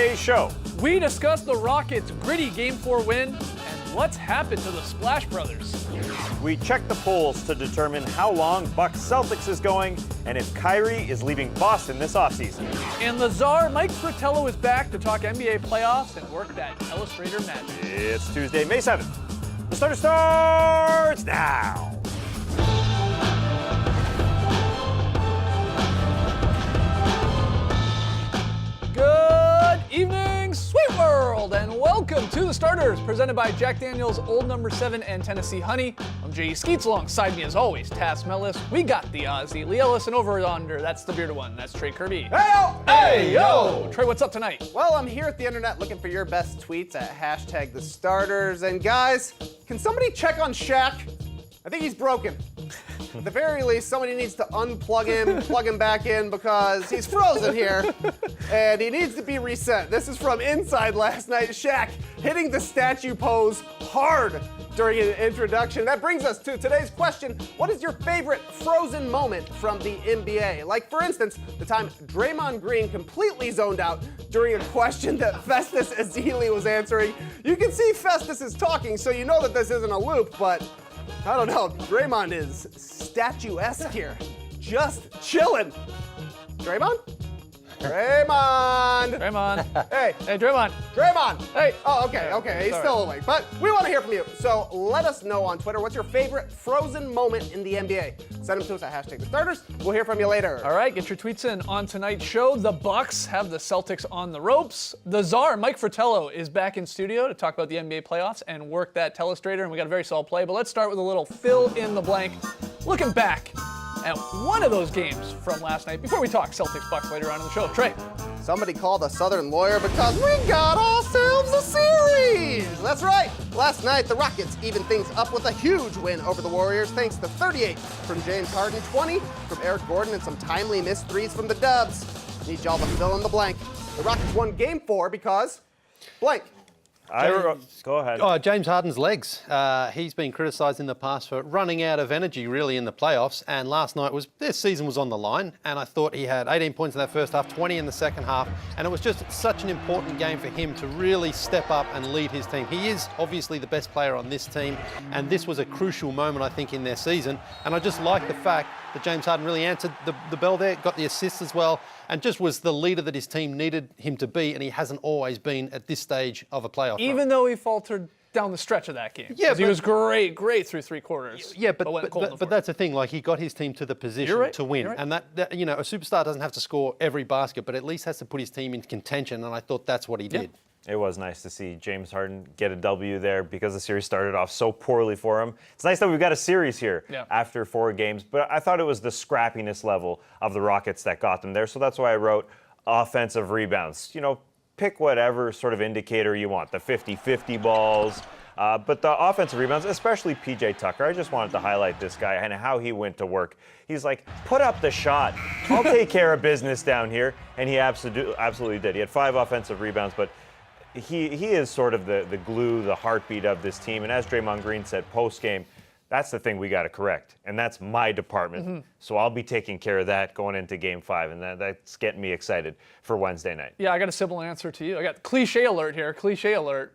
today's show. We discuss the Rockets' gritty Game 4 win and what's happened to the Splash Brothers. We check the polls to determine how long Bucks Celtics is going and if Kyrie is leaving Boston this offseason. And the czar, Mike Fratello, is back to talk NBA playoffs and work that Illustrator magic. It's Tuesday, May 7th. The starter starts now. Good evening, sweet world, and welcome to The Starters, presented by Jack Daniel's Old No. 7 and Tennessee Honey. I'm J.E. Skeets, alongside me as always, Taz Mellis. We got the Aussie, Lee Ellis, and over under, that's the bearded one, that's Trey Kirby. Hey-yo! Hey, yo! Trey, what's up tonight? Well, I'm here at the internet looking for your best tweets at hashtag The Starters. And guys, can somebody check on Shaq? I think he's broken. At the very least, somebody needs to unplug him, plug him back in, because he's frozen here, and he needs to be reset. This is from Inside last night. Shaq hitting the statue pose hard during an introduction. That brings us to today's question. What is your favorite frozen moment from the NBA? Like, for instance, the time Draymond Green completely zoned out during a question that Festus Ezeli was answering. You can see Festus is talking, so you know that this isn't a loop, but I don't know, Draymond is statuesque here. Just chilling. Draymond? Draymond! Draymond. Hey. Hey, Draymond. Draymond! Hey. Oh, okay, he's still awake. But we want to hear from you. So let us know on Twitter, what's your favorite frozen moment in the NBA? Send them to us at hashtag The Starters. We'll hear from you later. All right, get your tweets in. On tonight's show, the Bucks have the Celtics on the ropes. The czar, Mike Fratello, is back in studio to talk about the NBA playoffs and work that telestrator, and we got a very solid play. But let's start with a little fill in the blank. Looking back at one of those games from last night before we talk Celtics Bucks later on in the show. Trey. Somebody called a Southern lawyer because we got ourselves a series. That's right. Last night, the Rockets evened things up with a huge win over the Warriors, thanks to 38 from James Harden, 20 from Eric Gordon, and some timely missed threes from the Dubs. Need y'all to fill in the blank. The Rockets won Game 4 because blank. Go ahead. James Harden's legs. He's been criticised in the past for running out of energy, really, in the playoffs. And last night their season was on the line. And I thought he had 18 points in that first half, 20 in the second half. And it was just such an important game for him to really step up and lead his team. He is obviously the best player on this team. And this was a crucial moment, I think, in their season. And I just like the fact that James Harden really answered the bell there, got the assists as well, and just was the leader that his team needed him to be, and he hasn't always been at this stage of a playoff run. Even though he faltered down the stretch of that game. Yeah, he was great through three quarters. Yeah, but that's the thing. Like, he got his team to the position to win, and that a superstar doesn't have to score every basket, but at least has to put his team in contention, and I thought that's what he did. It was nice to see James Harden get a W there because the series started off so poorly for him. It's nice that we've got a series here after 4 games, but I thought it was the scrappiness level of the Rockets that got them there, so that's why I wrote offensive rebounds. Pick whatever sort of indicator you want, the 50-50 balls, but the offensive rebounds, especially P.J. Tucker. I just wanted to highlight this guy and how he went to work. He's like, put up the shot. I'll take care of business down here, and he absolutely did. He had 5 offensive rebounds, but he is sort of the glue, the heartbeat of this team. And as Draymond Green said post-game, that's the thing we got to correct. And that's my department. Mm-hmm. So I'll be taking care of that going into Game 5. And that's getting me excited for Wednesday night. Yeah, I got a simple answer to you. I got cliche alert here,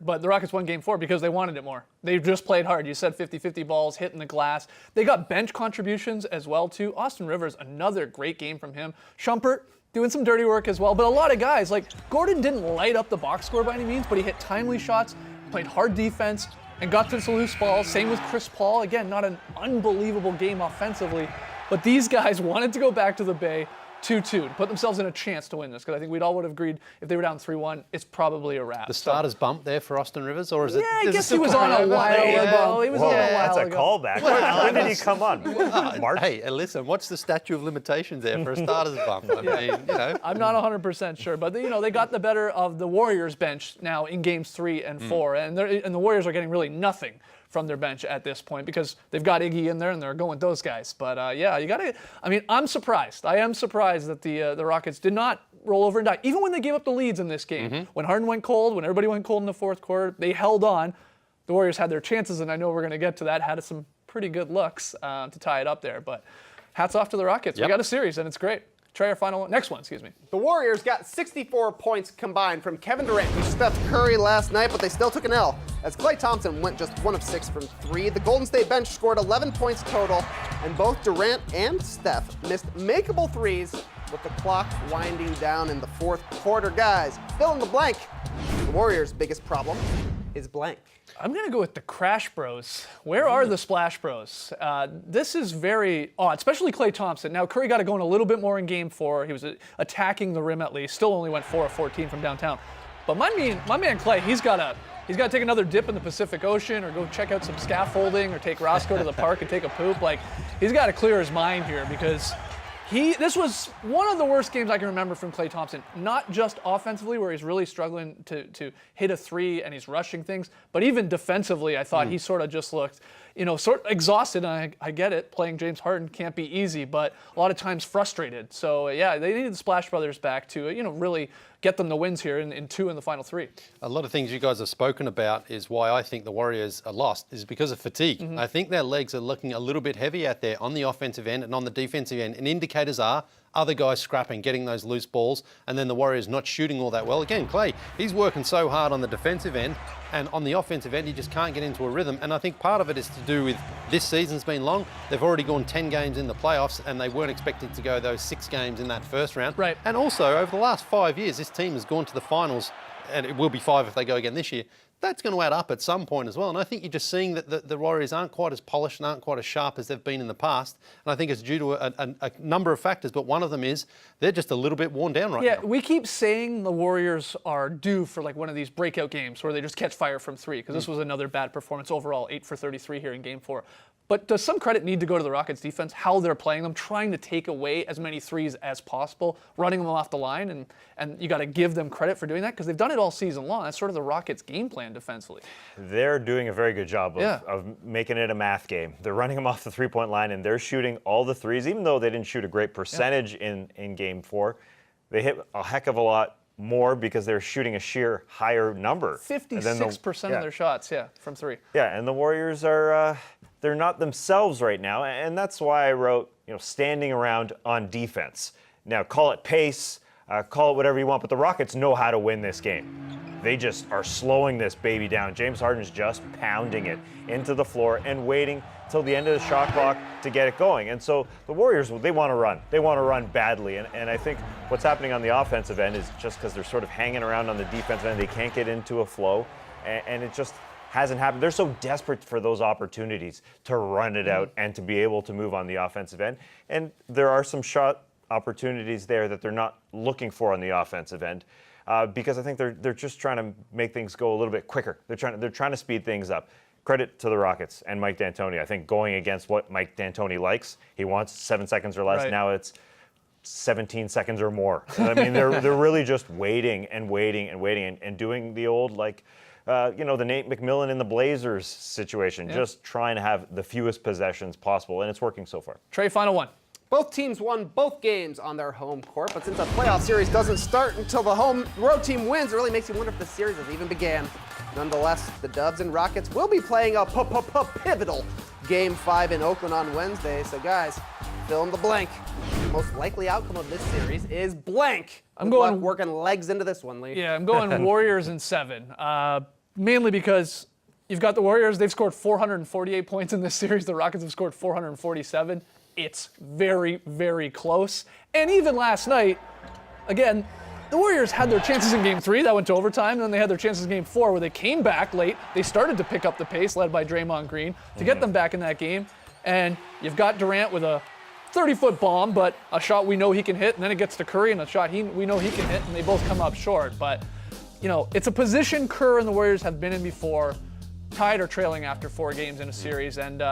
but the Rockets won Game 4 because they wanted it more. They just played hard. You said 50-50 balls, hitting the glass. They got bench contributions as well, too. Austin Rivers, another great game from him. Shumpert, doing some dirty work as well, but a lot of guys, like Gordon didn't light up the box score by any means, but he hit timely shots, played hard defense, and got to some loose balls. Same with Chris Paul. Again, not an unbelievable game offensively, but these guys wanted to go back to the Bay 2-2 to put themselves in a chance to win this, because I think we'd all would have agreed if they were down 3-1, it's probably a wrap. The starter's bump there for Austin Rivers, or is it? Yeah, I guess he was on a while ago. He was on a while that's a ago. callback. When did he come on? March? Hey, listen, what's the statute of limitations there for a starter's bump? I mean, I'm not 100% sure, but they got the better of the Warriors bench now in games 3 and 4, and the Warriors are getting really nothing from their bench at this point because they've got Iggy in there and they're going with those guys. But you got to. I mean, I'm surprised. I am surprised that the Rockets did not roll over and die, even when they gave up the leads in this game. Mm-hmm. When Harden went cold, when everybody went cold in the fourth quarter, they held on. The Warriors had their chances, and I know we're going to get to that. Had some pretty good looks to tie it up there. But hats off to the Rockets. We got a series, and it's great. Trey, our final one. Next one, excuse me. The Warriors got 64 points combined from Kevin Durant and Steph Curry last night, but they still took an L as Klay Thompson went just 1 of 6 from 3. The Golden State bench scored 11 points total, and both Durant and Steph missed makeable threes with the clock winding down in the fourth quarter. Guys, fill in the blank. The Warriors' biggest problem is blank. I'm going to go with the Crash Bros. Where are the Splash Bros? This is very odd, especially Klay Thompson. Now, Curry got it going a little bit more in Game 4. He was attacking the rim at least. Still only went 4 of 14 from downtown. But my man Klay, he's got to take another dip in the Pacific Ocean or go check out some scaffolding or take Roscoe to the park and take a poop. Like, he's got to clear his mind here because this was one of the worst games I can remember from Klay Thompson, not just offensively where he's really struggling to hit a three and he's rushing things, but even defensively I thought he sort of just looked, sort of exhausted. And I get it, playing James Harden can't be easy, but a lot of times frustrated. So yeah, they needed the Splash Brothers back to, really get them the wins here in 2 in the final 3. A lot of things you guys have spoken about is why I think the Warriors are lost is because of fatigue. I think their legs are looking a little bit heavy out there on the offensive end and on the defensive end, and indicators are other guys scrapping, getting those loose balls, and then the Warriors not shooting all that well. Again, Klay, he's working so hard on the defensive end, and on the offensive end, he just can't get into a rhythm. And I think part of it is to do with this season's been long. They've already gone 10 games in the playoffs, and they weren't expecting to go those 6 games in that first round. Right. And also, over the last 5 years, this team has gone to the finals, and it will be 5 if they go again this year. That's going to add up at some point as well. And I think you're just seeing that the Warriors aren't quite as polished and aren't quite as sharp as they've been in the past. And I think it's due to a number of factors, but one of them is they're just a little bit worn down right now. Yeah, we keep saying the Warriors are due for like one of these breakout games where they just catch fire from 3, because this was another bad performance overall, 8 for 33 here in Game 4. But does some credit need to go to the Rockets defense, how they're playing them, trying to take away as many threes as possible, running them off the line, and you got to give them credit for doing that because they've done it all season long. That's sort of the Rockets' game plan defensively. They're doing a very good job of making it a math game. They're running them off the three-point line, and they're shooting all the threes, even though they didn't shoot a great percentage in Game 4. They hit a heck of a lot more because they're shooting a sheer higher number. 56% of their shots, from 3. Yeah, and the Warriors are they're not themselves right now, and that's why I wrote, standing around on defense. Now, call it pace, call it whatever you want, but the Rockets know how to win this game. They just are slowing this baby down. James Harden's just pounding it into the floor and waiting till the end of the shot clock to get it going. And so the Warriors, they want to run. They want to run badly. And I think what's happening on the offensive end is just because they're sort of hanging around on the defensive end, they can't get into a flow, and it just hasn't happened. They're so desperate for those opportunities to run it out and to be able to move on the offensive end. And there are some shot opportunities there that they're not looking for on the offensive end because I think they're just trying to make things go a little bit quicker. They're trying to speed things up. Credit to the Rockets and Mike D'Antoni. I think going against what Mike D'Antoni likes, he wants 7 seconds or less. Right. Now it's 17 seconds or more. I mean, they're really just waiting and waiting and waiting and doing the old the Nate McMillan in the Blazers situation, just trying to have the fewest possessions possible, and it's working so far. Trey, final one. Both teams won both games on their home court, but since a playoff series doesn't start until the road team wins, it really makes you wonder if the series has even began. Nonetheless, the Dubs and Rockets will be playing a pivotal Game 5 in Oakland on Wednesday. So guys, fill in the blank. The most likely outcome of this series is blank. I'm going working legs into this one, Lee. Yeah, I'm going Warriors in 7. Mainly because you've got the Warriors. They've scored 448 points in this series. The Rockets have scored 447. It's very, very close. And even last night, again, the Warriors had their chances in Game 3. That went to overtime. And then they had their chances in Game 4 where they came back late. They started to pick up the pace, led by Draymond Green, to get them back in that game. And you've got Durant with a 30-foot bomb, but a shot we know he can hit. And then it gets to Curry and a shot we know he can hit. And they both come up short. But it's a position Kerr and the Warriors have been in before, tied or trailing after 4 games in a series, and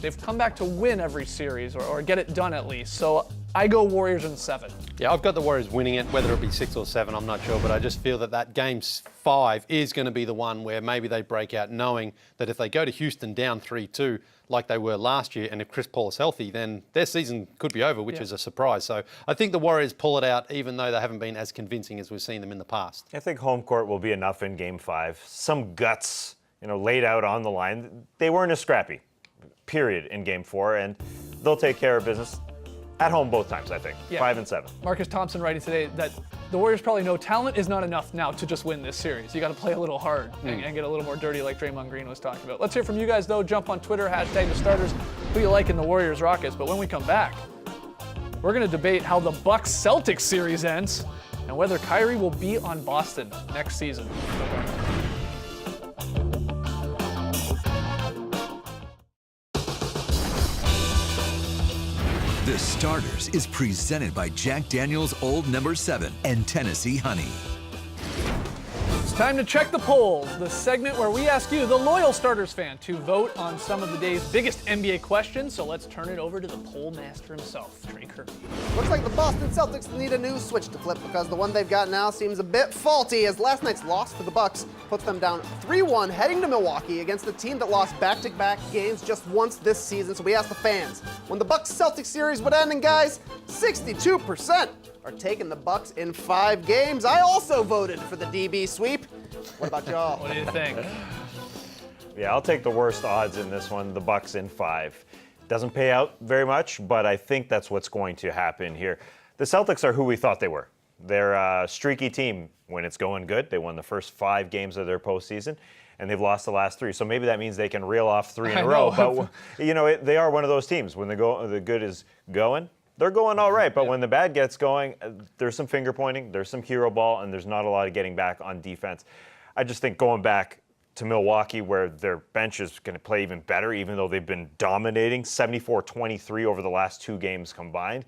they've come back to win every series or get it done at least. So I go Warriors in 7. Yeah, I've got the Warriors winning it, whether it be 6 or 7, I'm not sure, but I just feel that Game 5 is going to be the one where maybe they break out, knowing that if they go to Houston down 3-2 like they were last year, and if Chris Paul is healthy, then their season could be over, which is a surprise. So I think the Warriors pull it out, even though they haven't been as convincing as we've seen them in the past. I think home court will be enough in Game 5. Some guts, laid out on the line. They weren't as scrappy, period, in Game 4, and they'll take care of business. At home both times, I think. Yeah. 5 and 7. Marcus Thompson writing today that the Warriors probably know talent is not enough now to just win this series. You got to play a little hard and get a little more dirty like Draymond Green was talking about. Let's hear from you guys, though. Jump on Twitter, hashtag the starters. Who you like in the Warriors Rockets? But when we come back, we're going to debate how the Bucks-Celtics series ends and whether Kyrie will be on Boston next season. The Starters is presented by Jack Daniel's Old No. 7 and Tennessee Honey. It's time to check the polls, the segment where we ask you, the loyal Starters fan, to vote on some of the day's biggest NBA questions. So let's turn it over to the poll master himself, Trey Kirby. Looks like the Boston Celtics need a new switch to flip because the one they've got now seems a bit faulty, as last night's loss to the Bucks puts them down 3-1 heading to Milwaukee against a team that lost back-to-back games just once this season. So we asked the fans when the Bucks-Celtics series would end, and guys, 62% are taking the Bucks in 5 games. I also voted for the DB sweep. What about y'all? What do you think? Yeah, I'll take the worst odds in this one, the Bucks in 5. Doesn't pay out very much, but I think that's what's going to happen here. The Celtics are who we thought they were. They're a streaky team when it's going good. They won the first 5 games of their postseason, and they've lost the last 3. So maybe that means they can reel off 3 in a row. But they are one of those teams. When the good is going, they're going all right. But when the bad gets going, there's some finger pointing, there's some hero ball, and there's not a lot of getting back on defense. I just think going back to Milwaukee, where their bench is going to play even better, even though they've been dominating 74-23 over the last 2 games combined.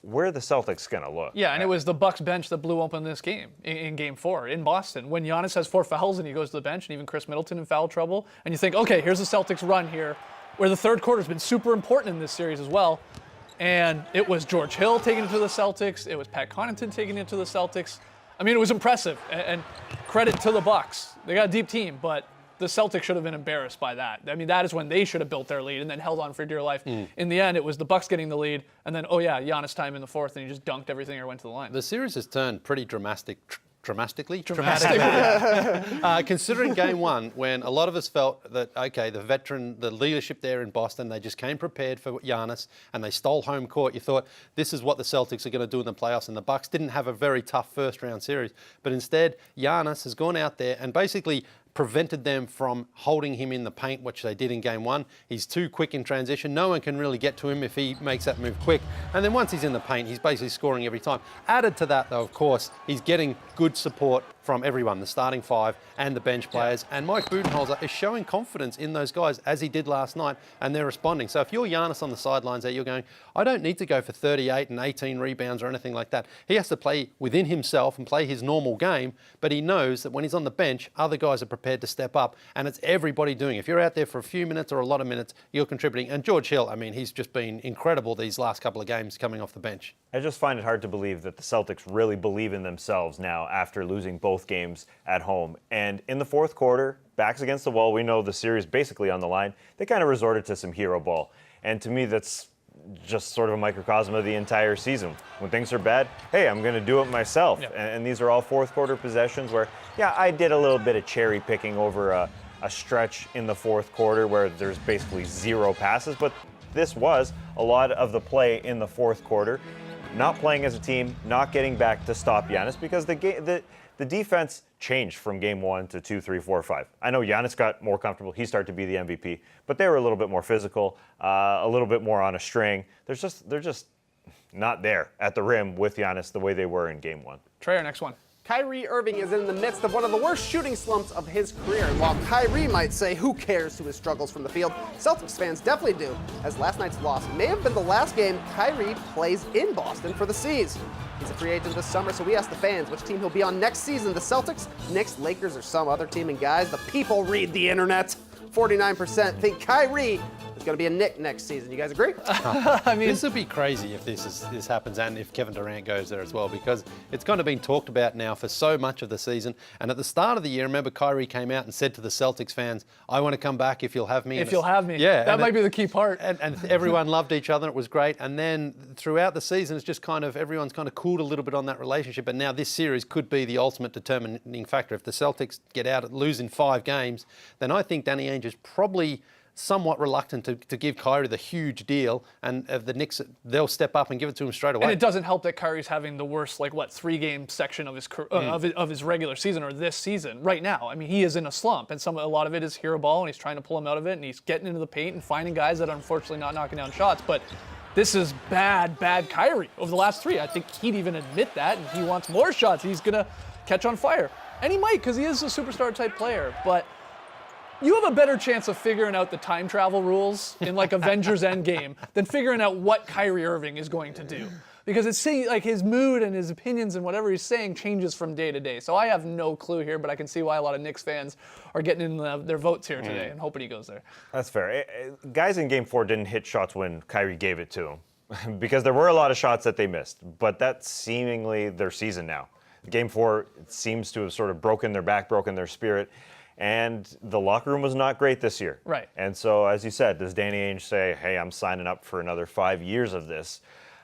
Where are the Celtics going to look? Yeah, and it was the Bucks bench that blew open this game in Game 4 in Boston. When Giannis has 4 fouls and he goes to the bench, and even Chris Middleton in foul trouble, and you think, okay, here's the Celtics run here, where the third quarter has been super important in this series as well. And it was George Hill taking it to the Celtics. It was Pat Connaughton taking it to the Celtics. I mean, it was impressive, and credit to the Bucks. They got a deep team, but the Celtics should have been embarrassed by that. I mean, that is when they should have built their lead and then held on for dear life. In the end, it was the Bucks getting the lead, and then, Giannis time in the fourth, and he just dunked everything or went to the line. The series has turned pretty dramatically. Dramatic. Considering Game 1, when a lot of us felt that, okay, the leadership there in Boston, they just came prepared for Giannis and they stole home court. You thought, this is what the Celtics are going to do in the playoffs, and the Bucks didn't have a very tough first-round series. But instead, Giannis has gone out there and basically prevented them from holding him in the paint, which they did in Game 1. He's too quick in transition. No one can really get to him if he makes that move quick. And then once he's in the paint, he's basically scoring every time. Added to that, though, of course, he's getting good support from everyone, the starting 5 and the bench players. And Mike Budenholzer is showing confidence in those guys, as he did last night, and they're responding. So if you're Giannis on the sidelines there, you're going, I don't need to go for 38 and 18 rebounds or anything like that. He has to play within himself and play his normal game, but he knows that when he's on the bench, other guys are prepared to step up, and it's everybody doing it. If you're out there for a few minutes or a lot of minutes, you're contributing. And George Hill, I mean, he's just been incredible these last couple of games coming off the bench. I just find it hard to believe that the Celtics really believe in themselves now after losing both games at home. And in the fourth quarter, backs against the wall, we know the series basically on the line, they kind of resorted to some hero ball. And to me, that's just sort of a microcosm of the entire season. When things are bad, hey, I'm going to do it myself. Yep. And these are all fourth quarter possessions where, I did a little bit of cherry picking over a stretch in the fourth quarter where there's basically 0 passes, but this was a lot of the play in the fourth quarter. Not playing as a team, not getting back to stop Giannis, because the defense changed from Game 1 to 2, 3, 4, 5. I know Giannis got more comfortable. He started to be the MVP, but they were a little bit more physical, a little bit more on a string. They're just not there at the rim with Giannis the way they were in Game 1. Trey, our next one. Kyrie Irving is in the midst of one of the worst shooting slumps of his career. And while Kyrie might say who cares to his struggles from the field, Celtics fans definitely do, as last night's loss may have been the last game Kyrie plays in Boston for the C's. He's a free agent this summer, so we asked the fans which team he'll be on next season, the Celtics, Knicks, Lakers, or some other team. And guys, the people read the internet. 49% think Kyrie is going to be a Knick next season. You guys agree? I mean, this would be crazy if this happens, and if Kevin Durant goes there as well, because it's kind of been talked about now for so much of the season. And at the start of the year, remember, Kyrie came out and said to the Celtics fans, I want to come back if you'll have me. If you'll have me. Yeah. That might be the key part. And everyone loved each other. It was great. And then throughout the season, it's just kind of, everyone's kind of cooled a little bit on that relationship. And now this series could be the ultimate determining factor. If the Celtics get out, lose in 5 games, then I think Danny Ainge is probably somewhat reluctant to give Kyrie the huge deal, and the Knicks, they'll step up and give it to him straight away. And it doesn't help that Kyrie's having the worst, 3-game section of his of his regular season or this season right now. I mean, he is in a slump, and a lot of it is hero ball, and he's trying to pull him out of it, and he's getting into the paint and finding guys that are unfortunately not knocking down shots. But this is bad Kyrie over the last 3. I think he'd even admit that, and he wants more shots. He's gonna catch on fire, and he might, because he is a superstar type player, but. You have a better chance of figuring out the time travel rules in Avengers Endgame than figuring out what Kyrie Irving is going to do. Because it's saying his mood and his opinions and whatever he's saying changes from day to day. So I have no clue here, but I can see why a lot of Knicks fans are getting in their votes here today and hoping he goes there. That's fair. Guys in Game 4 didn't hit shots when Kyrie gave it to him because there were a lot of shots that they missed, but that's seemingly their season now. Game 4 seems to have sort of broken their back, broken their spirit. And the locker room was not great this year. Right. And so, as you said, does Danny Ainge say, hey, I'm signing up for another 5 years of this?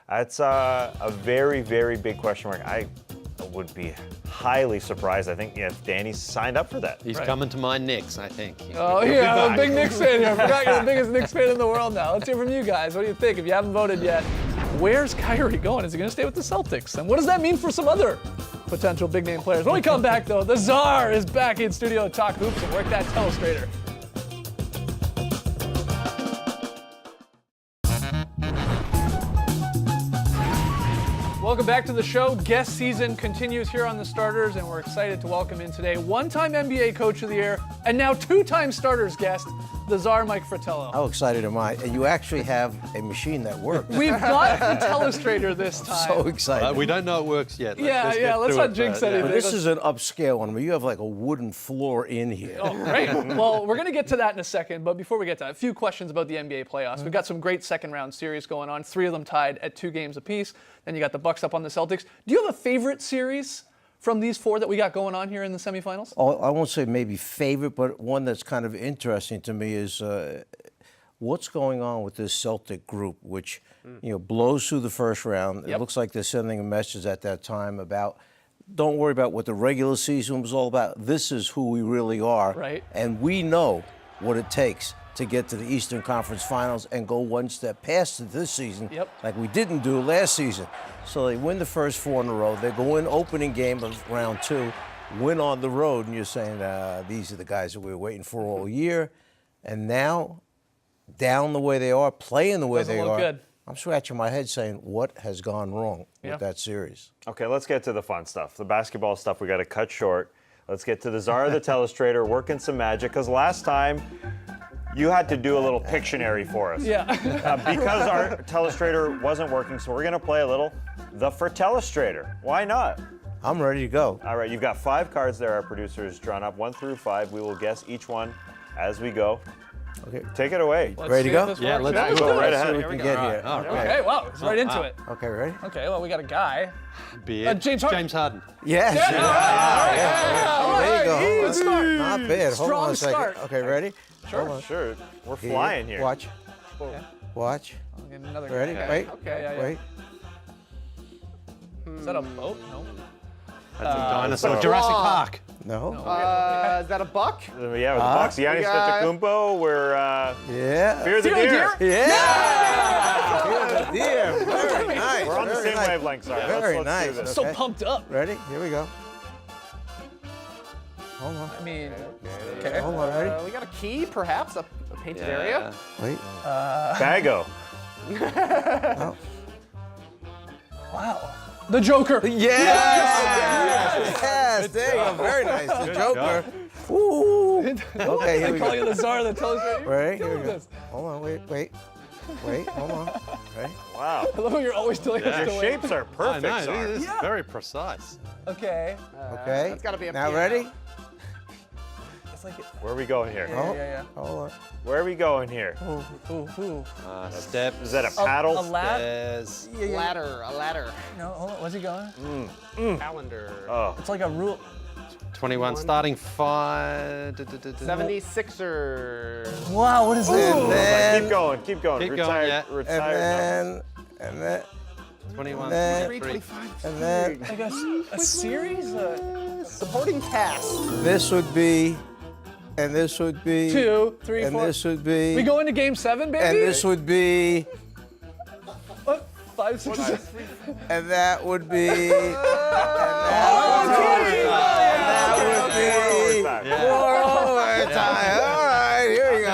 That's a very, very big question mark. I would be highly surprised, I think, if Danny signed up for that. He's coming to my Knicks, I think. Oh, yeah, I'm a big Knicks fan here. I forgot you're the biggest Knicks fan in the world now. Let's hear from you guys. What do you think? If you haven't voted yet, where's Kyrie going? Is he going to stay with the Celtics? And what does that mean for some other potential big-name players? When we come back, though, the Czar is back in studio to talk hoops and work that telestrator. Welcome back to the show. Guest season continues here on the Starters, and we're excited to welcome in today one-time NBA Coach of the Year and now two-time Starters guest, the Czar Mike Fratello. How excited am I? And you actually have a machine that works. We've got the telestrator this time. So excited. We don't know it works yet. Let's not jinx anything. But this is an upscale one where you have a wooden floor in here. Oh, great. Well, we're going to get to that in a second, but before we get to that, a few questions about the NBA playoffs. We've got some great second-round series going on, 3 of them tied at 2 games apiece. Then you got the Bucks up on the Celtics. Do you have a favorite series from these 4 that we got going on here in the semifinals? I won't say maybe favorite, but one that's kind of interesting to me is what's going on with this Celtic group, which blows through the first round. It looks like they're sending a message at that time about don't worry about what the regular season was all about. This is who we really are. Right. And we know what it takes to get to the Eastern Conference Finals and go one step past it this season, like we didn't do last season. So they win the first 4 in a row. They go in opening game of round 2, win on the road, and you're saying, these are the guys that we were waiting for all year. And now, down the way they are, playing the way they are, good. I'm scratching my head saying, what has gone wrong with that series? Okay, let's get to the fun stuff. The basketball stuff we got to cut short. Let's get to the Czar of the telestrator, working some magic, because last time, you had to do a little Pictionary for us. Yeah. Because our telestrator wasn't working, so we're going to play a little the Telestrator. Why not? I'm ready to go. All right, you've got 5 cards there, our producers drawn up, 1 through 5. We will guess each one as we go. Okay. Take it away. Ready to go? Yeah, let's go right ahead. We can get here. Okay, wow, it's right into it. Okay, ready? Okay, well, we got a guy. James Harden. Yes. There you go. Good start. Not bad. Hold on a second. Start. Okay, ready? Sure. We're flying here. Watch. Watch. I'll get another Ready? guy. Wait. Okay, Wait. Is that a boat? No. That's a dinosaur. Jurassic Park. No. Is that a buck? Yeah, with the Bucks. Giannis Antetokounmpo. We're Yeah. Fear the Deer. Yeah. Fear the Deer. Very nice. We're on the Very same nice. wavelength, sorry. Very Let's nice. do this. So pumped up. Ready? Here we go. Hold on. I mean, okay. Hold on. Ready? We got a key, perhaps, a painted area. Wait. Bago. Oh. Wow. The Joker. Yes. There you go. Very nice. The Joker. Ooh. Okay, here I we call go. you the Czar of the telestrator. Ready? Here we Doing go. this. Hold on. Wait. Hold on. Ready? Wow. I love how you're always telling us Your to wait. shapes are I perfect, know, Czar. this is very precise. Okay. Okay. That's gotta be a Now piano. ready? It's like Where are we going here? Oh. yeah. Hold on. Where are we going here? Ooh. Step. Is that a paddle? A lab? Stairs. A ladder. No, hold on. Where's he going? Calendar. Oh. It's like a rule. 21. Starting 5. 76ers. Wow, what is this? And then, Keep going. Keep going, Retired. yeah. Retired. and then, 21. then- 325. and then, Like a series? Supporting cast. this would be And this would be 2, 3, and 4. this would be We go into game 7, baby. and this would be 5, 6, 7. and that would be and that would be 4 overtime. All right, here you go.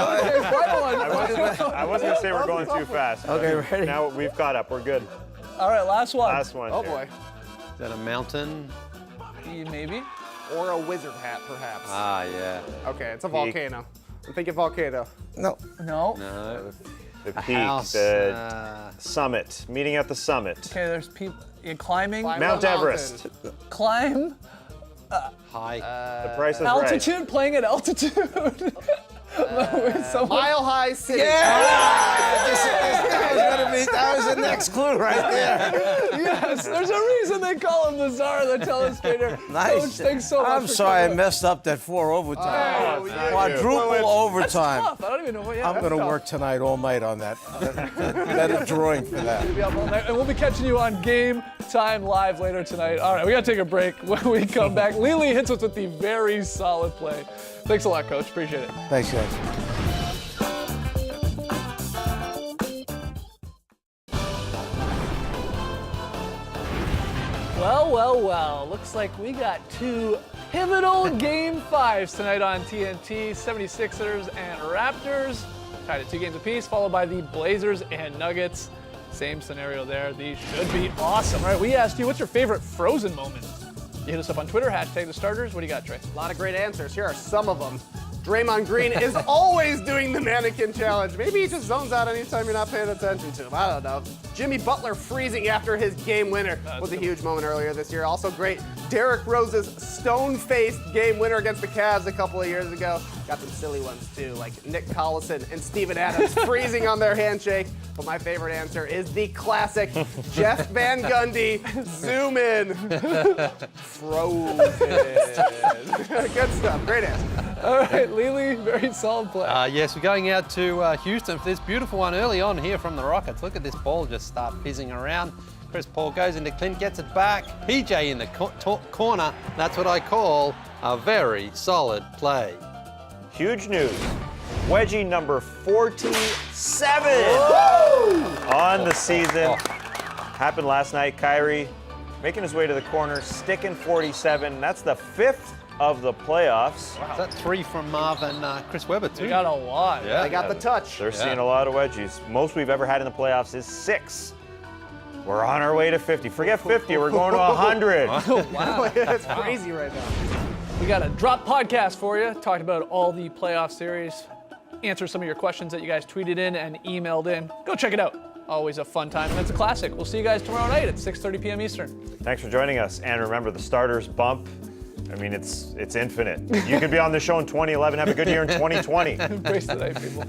I wasn't gonna say we're going too fast. Okay, ready? Now we've caught up. We're good. All right, last one. Last one. Oh here. boy. Is that a mountain? Maybe. Or a wizard hat, perhaps. Ah, yeah. Okay, it's a volcano. I'm thinking volcano. No. No. No. The A peak, house. the summit. Meeting at the summit. Okay, there's people climbing. Climb Mount the mountain. Everest. Climb. High. The price is right. Altitude. Playing at altitude. Mile High City. That was the next clue right there. Yes, there's a reason they call him the Czar of the Telestrator. Nice. Coach, thanks so much. I'm for sorry I coming. messed up that 4 overtime. yeah, Quadruple you. overtime. Tough. I don't even know what. Yeah, I'm going to work tonight all night on that. Better drawing for that. Be up all night. And we'll be catching you on Game Time Live later tonight. All right, we got to take a break. When we come back, Lily hits us with the very solid play. Thanks a lot, Coach. Appreciate it. Thanks, guys. Well. Looks like we got 2 pivotal Game 5s tonight on TNT. 76ers and Raptors tied at 2 games apiece, followed by the Blazers and Nuggets. Same scenario there. These should be awesome. All right, we asked you, what's your favorite Frozen moment? You hit us up on Twitter, hashtag the starters. What do you got, Trey? A lot of great answers. Here are some of them. Draymond Green is always doing the mannequin challenge. Maybe he just zones out anytime you're not paying attention to him. I don't know. Jimmy Butler freezing after his game winner was a huge moment earlier this year. Also great, Derrick Rose's stone-faced game winner against the Cavs a couple of years ago. Got some silly ones too, like Nick Collison and Steven Adams freezing on their handshake. But my favorite answer is the classic Jeff Van Gundy zoom in. Frozen. Good stuff. Great answer. All right, Lily, very solid play. Yes, we're going out to Houston for this beautiful one early on here from the Rockets. Look at this ball just start fizzing around. Chris Paul goes into Clint, gets it back. PJ in the corner. That's what I call a very solid play. Huge news. Wedgie number 47 on the season. Happened last night. Kyrie making his way to the corner, sticking 47. That's the 5th of the playoffs. Wow. Is that 3 from Marv and Chris Webber too? We got a lot. Yeah. They got the touch. They're seeing a lot of wedgies. Most we've ever had in the playoffs is 6. We're on our way to 50. Forget 50, we're going to 100. Wow. It's crazy right now. We got a drop podcast for you. Talked about all the playoff series. Answer some of your questions that you guys tweeted in and emailed in. Go check it out. Always a fun time, and it's a classic. We'll see you guys tomorrow night at 6:30 p.m. Eastern. Thanks for joining us. And remember, the starters bump. I mean, it's infinite. You could be on the show in 2011, have a good year in 2020. Embrace the night, people.